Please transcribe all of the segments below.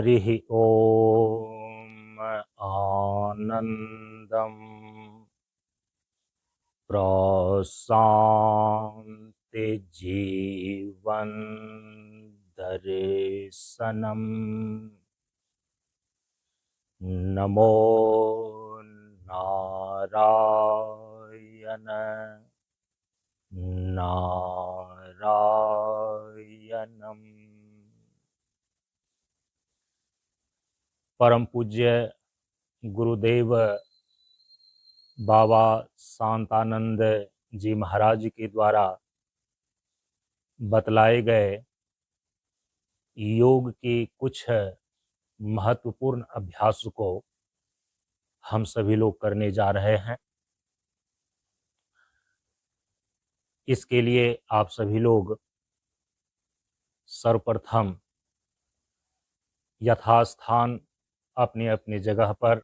हरिः ॐ आनन्दं प्रशान्ति जीवन दर्शनम् नमो नारायण नारायणम्। परम पूज्य गुरुदेव बाबा शांतानंद जी महाराज के द्वारा बतलाए गए योग के कुछ महत्वपूर्ण अभ्यास को हम सभी लोग करने जा रहे हैं। इसके लिए आप सभी लोग सर्वप्रथम यथास्थान अपने अपने जगह पर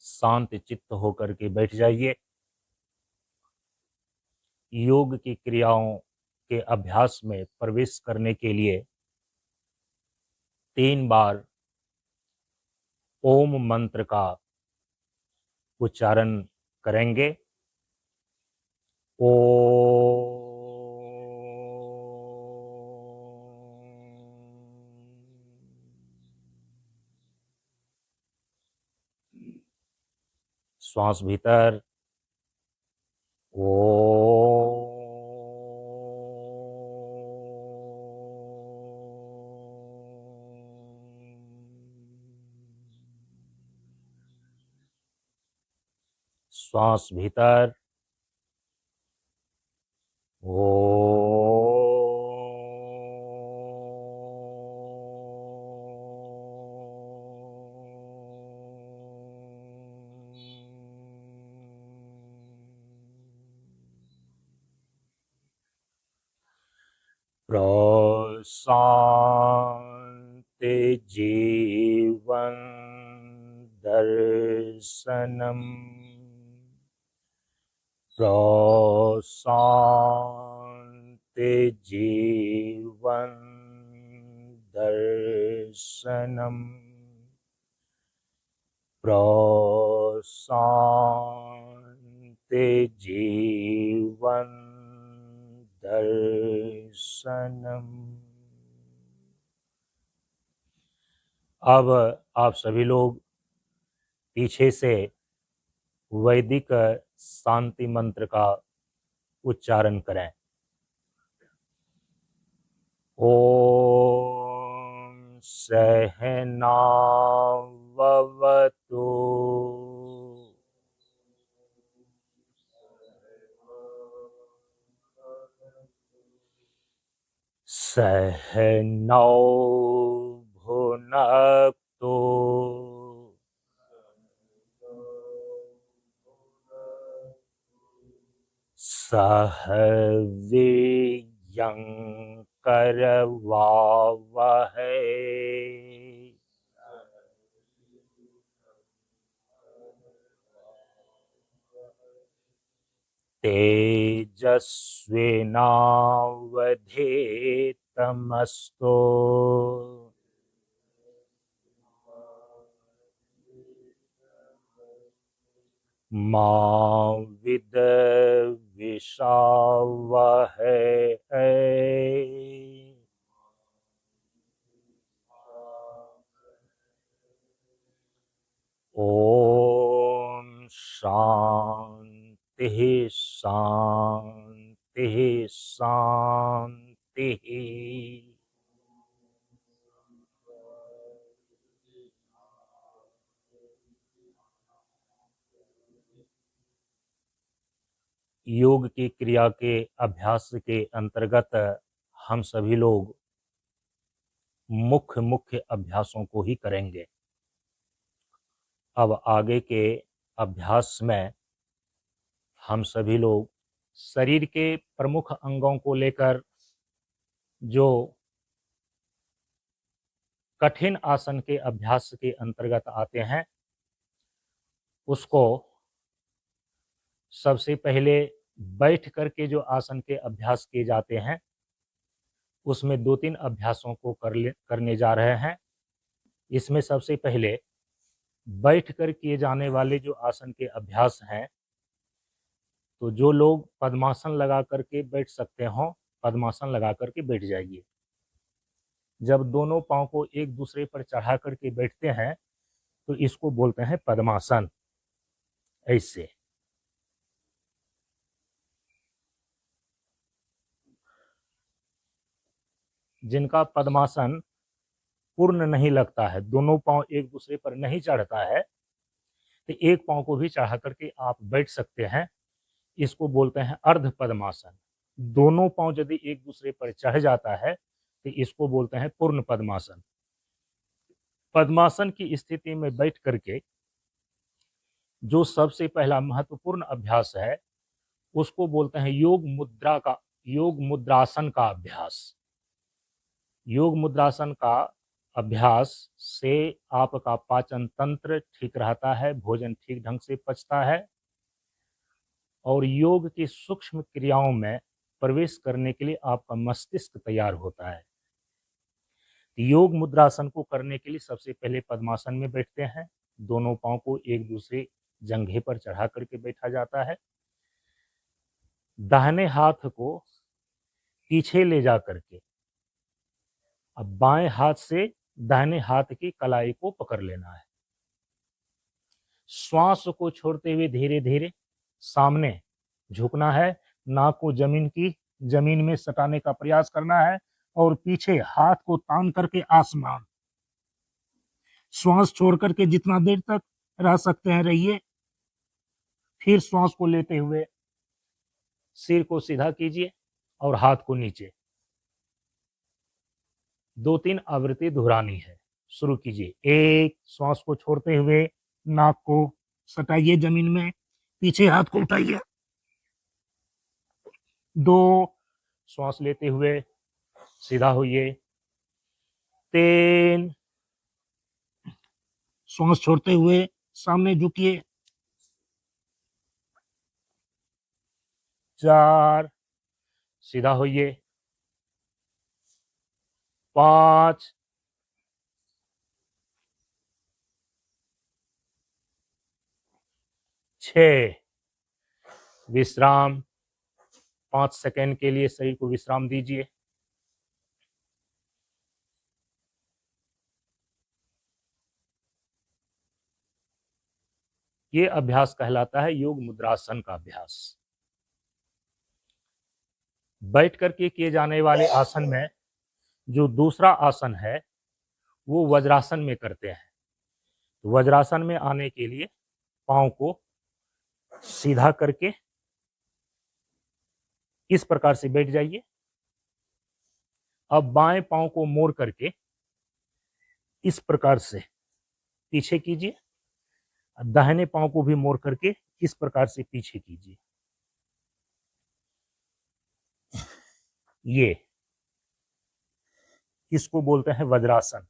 शांत चित्त होकर के बैठ जाइए। योग की क्रियाओं के अभ्यास में प्रवेश करने के लिए 3 बार ओम मंत्र का उच्चारण करेंगे। ओम। श्वास भीतर ओम। श्वास भीतर प्रशान्ति जीवन दर्शनम् प्रशान्ति जीवन दर्शनम् प्रशान्ति जीवन दर्शनम्। अब आप सभी लोग पीछे से वैदिक शांति मंत्र का उच्चारण करें। ओम सहनाववतु सहनौ भुनक्तु सह वीर्यङ्करवावहै तेजस्विनावधीतमस्तु मा विद्विषावहै। ओम शांति शांति शांति। योग की क्रिया के अभ्यास के अंतर्गत हम सभी लोग मुख्य अभ्यासों को ही करेंगे। अब आगे के अभ्यास में हम सभी लोग शरीर के प्रमुख अंगों को लेकर जो कठिन आसन के अभ्यास के अंतर्गत आते हैं उसको सबसे पहले बैठ करके जो आसन के अभ्यास किए जाते हैं उसमें 2-3 अभ्यासों को करने जा रहे हैं। इसमें सबसे पहले बैठ कर किए जाने वाले जो आसन के अभ्यास हैं, तो जो लोग पद्मासन लगा कर के बैठ सकते हों, पद्मासन लगा कर के बैठ जाइए। जब दोनों पाँव को एक दूसरे पर चढ़ा कर के बैठते हैं, तो इसको बोलते हैं पद्मासन। ऐसे जिनका पद्मासन पूर्ण नहीं लगता है, दोनों पाँव एक दूसरे पर नहीं चढ़ता है, तो एक पाँव को भी चढ़ा करके आप बैठ सकते हैं। इसको बोलते हैं अर्ध पद्मासन। दोनों पाँव यदि एक दूसरे पर चढ़ जाता है, तो इसको बोलते हैं पूर्ण पद्मासन। पद्मासन की स्थिति में बैठ करके जो सबसे पहला महत्वपूर्ण अभ्यास है, उसको बोलते हैं योग मुद्रासन का अभ्यास। योग मुद्रासन का अभ्यास से आपका पाचन तंत्र ठीक रहता है, भोजन ठीक ढंग से पचता है और योग की सूक्ष्म क्रियाओं में प्रवेश करने के लिए आपका मस्तिष्क तैयार होता है। योग मुद्रासन को करने के लिए सबसे पहले पद्मासन में बैठते हैं। दोनों पांव को एक दूसरे जंघे पर चढ़ा करके बैठा जाता है। दाहिने हाथ को पीछे ले जा करके अब बाएं हाथ से दाहिने हाथ की कलाई को पकड़ लेना है। श्वास को छोड़ते हुए धीरे धीरे सामने झुकना है। नाक को जमीन में सटाने का प्रयास करना है और पीछे हाथ को तान करके आसमान। श्वास छोड़ करके जितना देर तक रह सकते हैं रहिए। फिर श्वास को लेते हुए सिर को सीधा कीजिए और हाथ को नीचे। 2-3 आवृत्ति दोहरानी है। शुरू कीजिए। 1, श्वास को छोड़ते हुए नाक को सटाइए जमीन में, पीछे हाथ को उठाइए। 2, श्वास लेते हुए सीधा होइए। 3, श्वास छोड़ते हुए सामने झुकिए। 4, सीधा होइए। 5, 6, विश्राम। 5 सेकंड के लिए शरीर को विश्राम दीजिए। ये अभ्यास कहलाता है योग मुद्रासन का अभ्यास। बैठ करके किए जाने वाले आसन में जो दूसरा आसन है वो वज्रासन में करते हैं। तो वज्रासन में आने के लिए पाँव को सीधा करके इस प्रकार से बैठ जाइए। अब बाएं पाँव को मोड़ करके इस प्रकार से पीछे कीजिए। दाहिने पाँव को भी मोड़ करके इस प्रकार से पीछे कीजिए। ये इसको बोलते हैं वज्रासन।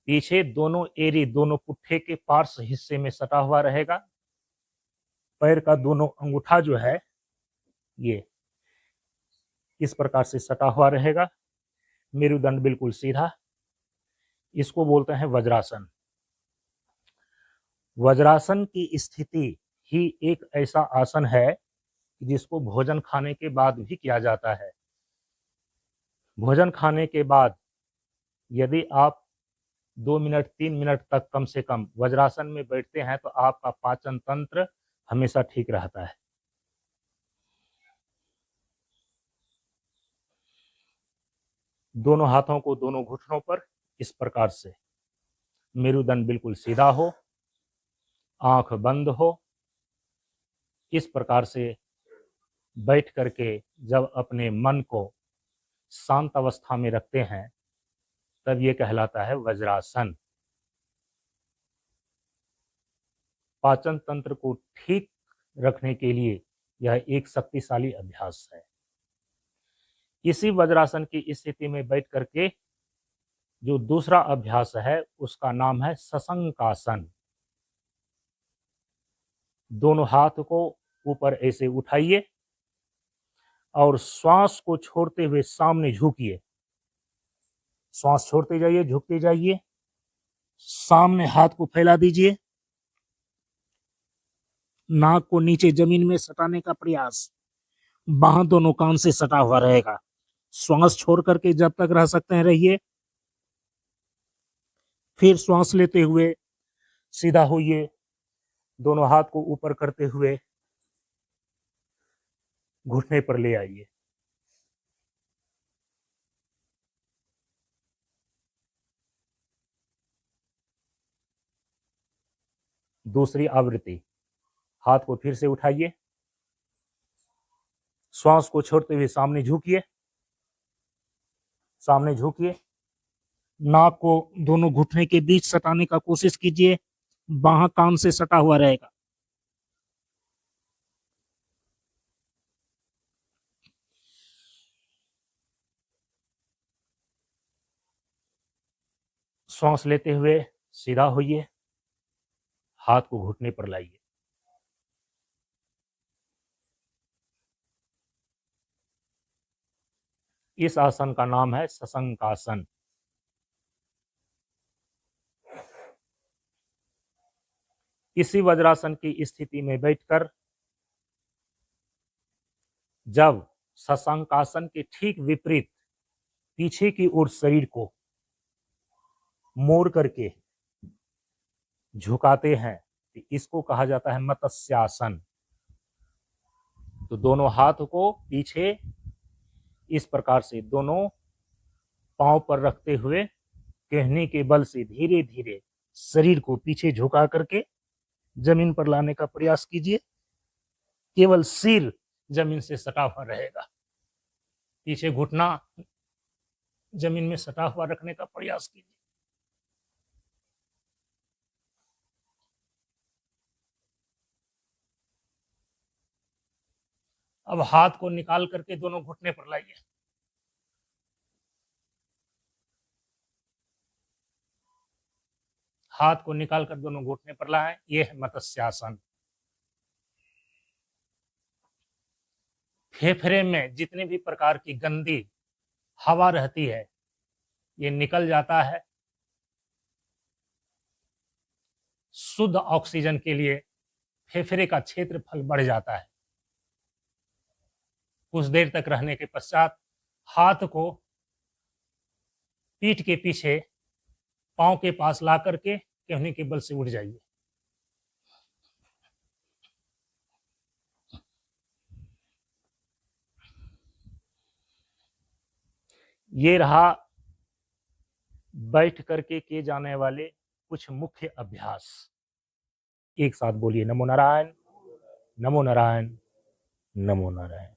पीछे दोनों पुट्ठे के पार्श्व हिस्से में सटा हुआ रहेगा। पैर का दोनों अंगूठा जो है ये इस प्रकार से सटा हुआ रहेगा। मेरुदंड बिल्कुल सीधा। इसको बोलते हैं वज्रासन। वज्रासन की स्थिति ही एक ऐसा आसन है जिसको भोजन खाने के बाद भी किया जाता है। भोजन खाने के बाद यदि आप 2 मिनट 3 मिनट तक कम से कम वज्रासन में बैठते हैं तो आपका पाचन तंत्र हमेशा ठीक रहता है। दोनों हाथों को दोनों घुटनों पर इस प्रकार से, मेरुदंड बिल्कुल सीधा हो, आंख बंद हो। इस प्रकार से बैठ करके जब अपने मन को शांत अवस्था में रखते हैं तब ये कहलाता है वज्रासन। पाचन तंत्र को ठीक रखने के लिए यह एक शक्तिशाली अभ्यास है। इसी वज्रासन की स्थिति में बैठ करके जो दूसरा अभ्यास है उसका नाम है सशंकासन। दोनों हाथ को ऊपर ऐसे उठाइए और श्वास को छोड़ते हुए सामने झुकिए। श्वास छोड़ते जाइए, झुकते जाइए, सामने हाथ को फैला दीजिए, नाक को नीचे जमीन में सटाने का प्रयास, बाह दोनों कान से सटा हुआ रहेगा। श्वास छोड़ करके जब तक रह सकते हैं रहिए। फिर श्वास लेते हुए सीधा होइए, दोनों हाथ को ऊपर करते हुए घुटने पर ले आइए। दूसरी आवृत्ति, हाथ को फिर से उठाइए, श्वास को छोड़ते हुए सामने झुकिए, सामने झुकिए, नाक को दोनों घुटने के बीच सटाने का कोशिश कीजिए, बाह कान से सटा हुआ रहेगा। श्वास लेते हुए सीधा होइए, हाथ को घुटने पर लाइए। इस आसन का नाम है सशंकासन। इसी वज्रासन की स्थिति में बैठकर जब सशंकासन के ठीक विपरीत पीछे की ओर शरीर को मोड़ करके झुकाते हैं, तो इसको कहा जाता है मत्स्यासन। तो दोनों हाथ को पीछे इस प्रकार से दोनों पांव पर रखते हुए कहने के बल से धीरे धीरे शरीर को पीछे झुका करके जमीन पर लाने का प्रयास कीजिए। केवल सिर जमीन से सटा हुआ रहेगा, पीछे घुटना जमीन में सटा हुआ रखने का प्रयास कीजिए। अब हाथ को निकाल करके दोनों घुटने पर लाइए। हाथ को निकाल कर दोनों घुटने पर लाएं, यह है मत्स्यासन। फेफड़े में जितने भी प्रकार की गंदी हवा रहती है, ये निकल जाता है। शुद्ध ऑक्सीजन के लिए फेफड़े का क्षेत्रफल बढ़ जाता है। कुछ देर तक रहने के पश्चात हाथ को पीठ के पीछे पांव के पास ला करके कहने के बल से उठ जाइए। ये रहा बैठ करके किए जाने वाले कुछ मुख्य अभ्यास। एक साथ बोलिए, नमो नारायण, नमो नारायण, नमो नारायण।